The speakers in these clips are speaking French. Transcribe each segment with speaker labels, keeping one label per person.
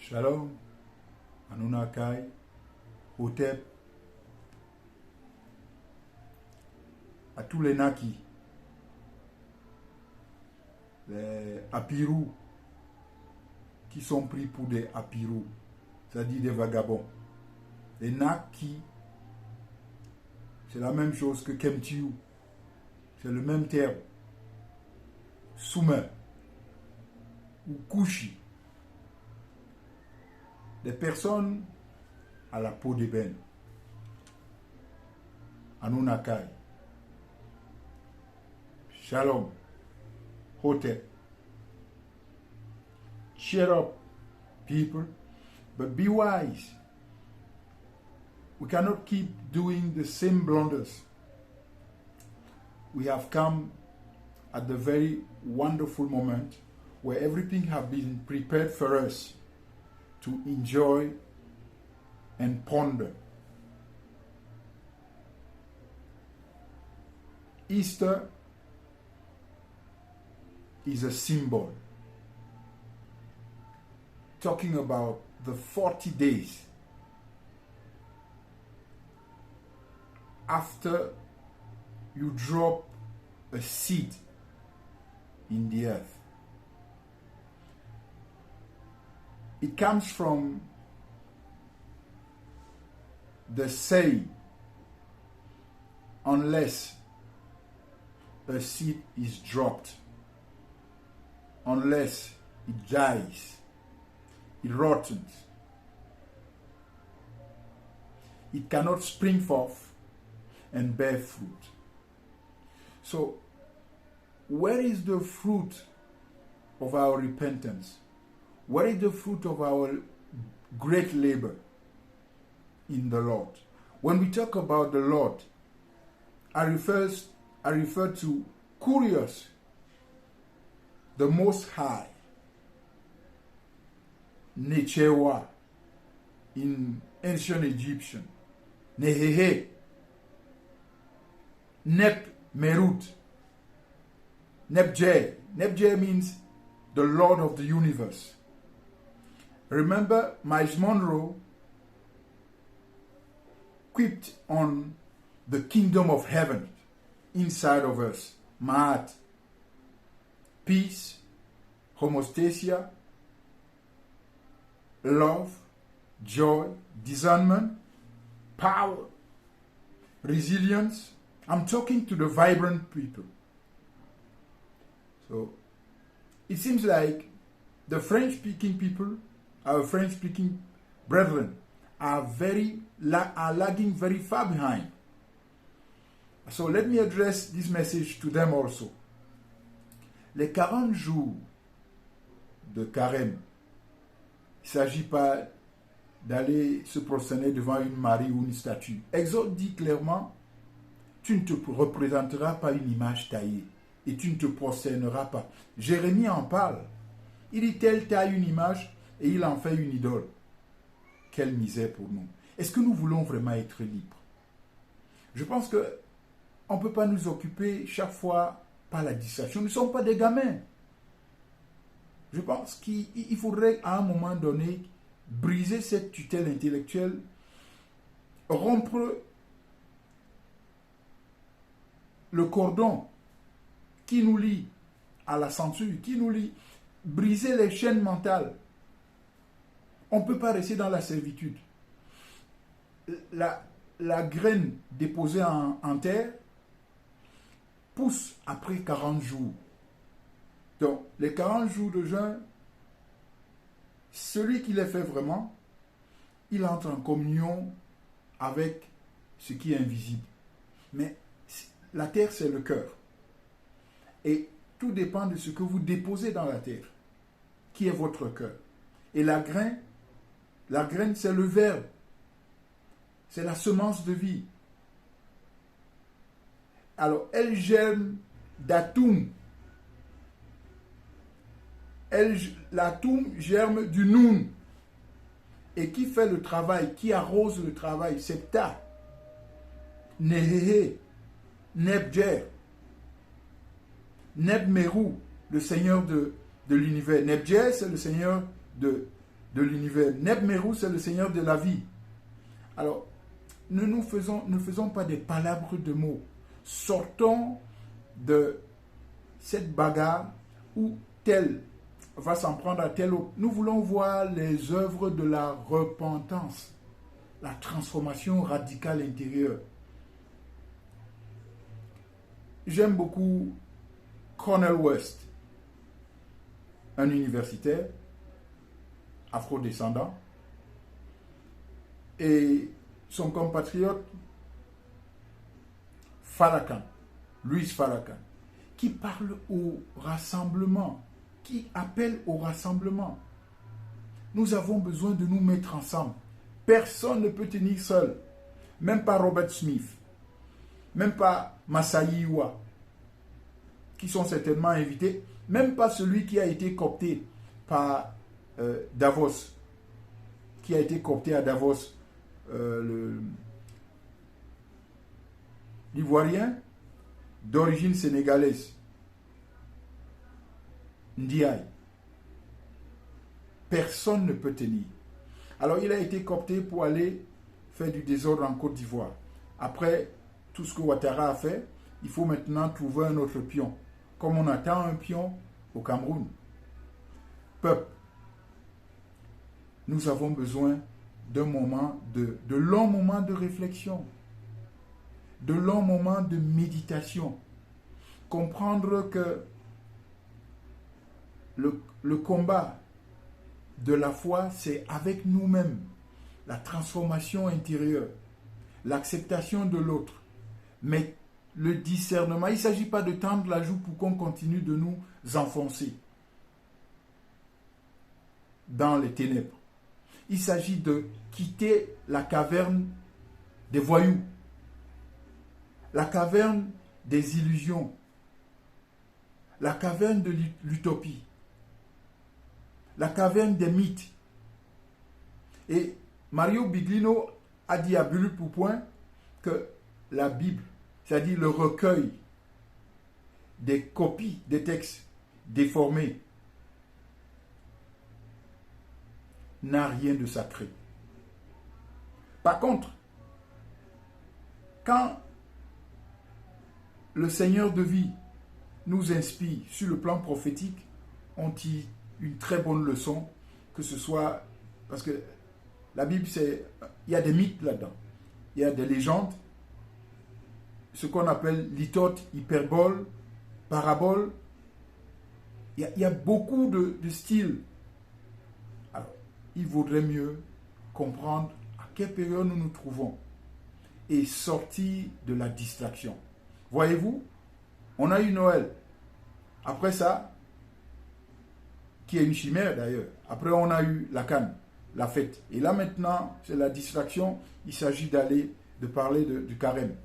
Speaker 1: Shalom, Anunnaki, Hotep, à tous les Naki, les Apirou, qui sont pris pour des Apirou, c'est-à-dire des vagabonds. Les Naki, c'est la même chose que Kemtiu, c'est le même terme. Soumer ou Kushi, des personnes à la peau d'ébène. Anunnaki. Shalom. Hotep. Cheer up, people, but be wise. We cannot keep doing the same blunders. We have come at the very wonderful moment where everything has been prepared for us to enjoy and ponder. Easter is a symbol talking about the 40 days after you drop a seed in the earth. It comes from the saying, unless a seed is dropped, unless it dies, it rottens, it cannot spring forth and bear fruit. So, where is the fruit of our repentance? Where is the fruit of our great labor in the Lord? When we talk about the Lord, I refer to Kurios, the Most High, Nechewa in ancient Egyptian, Nehehe, Nep Merut, Nebje. Nebje means the Lord of the universe. Remember, Miles Monroe quipped on the kingdom of heaven inside of us. Ma'at, peace, homostasia, love, joy, discernment, power, resilience. I'm talking to the vibrant people. So, it seems like the French-speaking people, our French-speaking brethren, are lagging very far behind. So let me address this message to them also. Les 40 jours de carême, il ne s'agit pas d'aller se prosterner devant une Marie ou une statue. Exode dit clairement, tu ne te représenteras pas une image taillée et tu ne te prosterneras pas. Jérémie en parle. Il dit, tel taille une image et il en fait une idole. Quelle misère pour nous. Est-ce que nous voulons vraiment être libres? Je pense que on ne peut pas nous occuper chaque fois par la distraction. Nous ne sommes pas des gamins. Je pense qu'il faudrait à un moment donné briser cette tutelle intellectuelle, rompre le cordon qui nous lie à la censure, qui nous lie, briser les chaînes mentales. On ne peut pas rester dans la servitude. La graine déposée en terre pousse après 40 jours. Donc, les 40 jours de jeûne, celui qui les fait vraiment, il entre en communion avec ce qui est invisible. Mais la terre, c'est le cœur. Et tout dépend de ce que vous déposez dans la terre, qui est votre cœur. Et la graine, c'est le verbe. C'est la semence de vie. Alors, elle germe d'atoum. L'atoum germe du noun. Et qui fait le travail, qui arrose le travail, c'est ta. Nehehe, Nebjer, Nebmeru, le Seigneur de l'univers. Nebjer, c'est le Seigneur de de l'univers. Nebmeru, c'est le Seigneur de la vie. Alors, ne faisons pas des palabres de mots. Sortons de cette bagarre où tel va s'en prendre à tel autre. Nous voulons voir les œuvres de la repentance, la transformation radicale intérieure. J'aime beaucoup Cornel West, un universitaire afro-descendant, et son compatriote Louis Farrakhan, qui parle au rassemblement, qui appelle au rassemblement. Nous avons besoin de nous mettre ensemble. Personne ne peut tenir seul, même pas Robert Smith, même pas Masai Ua, qui sont certainement invités, même pas celui qui a été coopté par Davos, qui a été coopté à Davos, l'Ivoirien d'origine sénégalaise, Ndiaye. Personne ne peut tenir. Alors il a été coopté pour aller faire du désordre en Côte d'Ivoire. Après tout ce que Ouattara a fait, il faut maintenant trouver un autre pion. Comme on attend un pion au Cameroun. Peuple, nous avons besoin d'un moment de longs moments de réflexion, de longs moments de méditation. Comprendre que le combat de la foi, c'est avec nous-mêmes, la transformation intérieure, l'acceptation de l'autre, mais le discernement. Il ne s'agit pas de tendre la joue pour qu'on continue de nous enfoncer dans les ténèbres. Il s'agit de quitter la caverne des voyous, la caverne des illusions, la caverne de l'utopie, la caverne des mythes. Et Mario Biglino a dit à Brûle pour point que la Bible, c'est-à-dire le recueil des copies des textes déformés, n'a rien de sacré. Par contre, quand le Seigneur de vie nous inspire sur le plan prophétique, on tire une très bonne leçon, que ce soit, parce que la Bible, il y a des mythes là-dedans, il y a des légendes, ce qu'on appelle litote, hyperbole, parabole, il y a beaucoup de styles. Alors, il vaudrait mieux comprendre à quelle période nous nous trouvons et sortir de la distraction. Voyez-vous, on a eu Noël. Après ça, qui est une chimère d'ailleurs. Après, on a eu la Cannes, la fête. Et là maintenant, c'est la distraction. Il s'agit de parler du carême.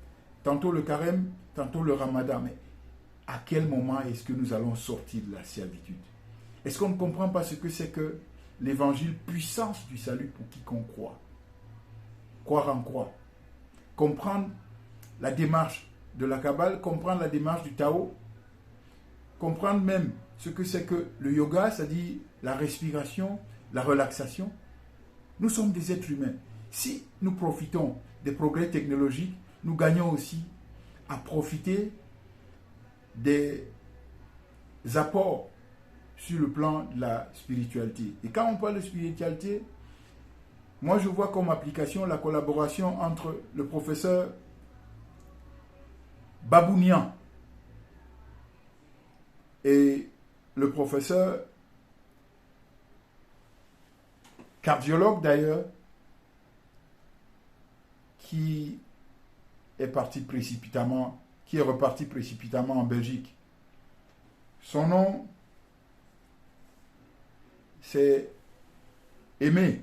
Speaker 1: Tantôt le carême, tantôt le ramadan. Mais à quel moment est-ce que nous allons sortir de la servitude? Est-ce qu'on ne comprend pas ce que c'est que l'évangile, puissance du salut pour quiconque croit? Croire en quoi? Comprendre la démarche de la Kabbale, comprendre la démarche du Tao, comprendre même ce que c'est que le yoga, c'est-à-dire la respiration, la relaxation. Nous sommes des êtres humains. Si nous profitons des progrès technologiques, nous gagnons aussi à profiter des apports sur le plan de la spiritualité. Et quand on parle de spiritualité, moi je vois comme application la collaboration entre le professeur Babounian et le professeur cardiologue d'ailleurs, qui est reparti précipitamment en Belgique. Son nom, c'est Aimé.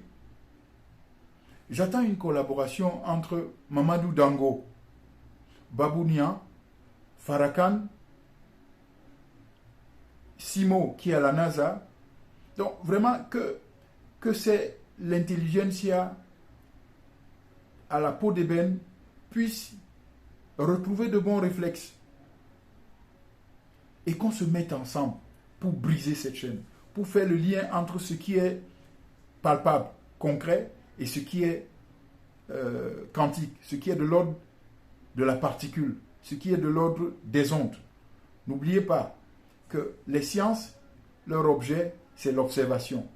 Speaker 1: J'attends une collaboration entre Mamadou Dango, Babounian, Farrakhan, Simo qui est à la NASA. Donc vraiment que c'est l'intelligentsia à la peau d'ébène puisse retrouver de bons réflexes et qu'on se mette ensemble pour briser cette chaîne, pour faire le lien entre ce qui est palpable, concret, et ce qui est quantique, ce qui est de l'ordre de la particule, ce qui est de l'ordre des ondes. N'oubliez pas que les sciences, leur objet, c'est l'observation,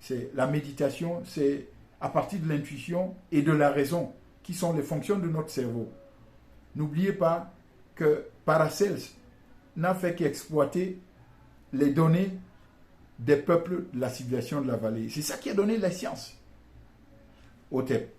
Speaker 1: c'est la méditation, c'est à partir de l'intuition et de la raison, qui sont les fonctions de notre cerveau. N'oubliez pas que Paracels n'a fait qu'exploiter les données des peuples de la civilisation de la vallée. C'est ça qui a donné la science au TEP.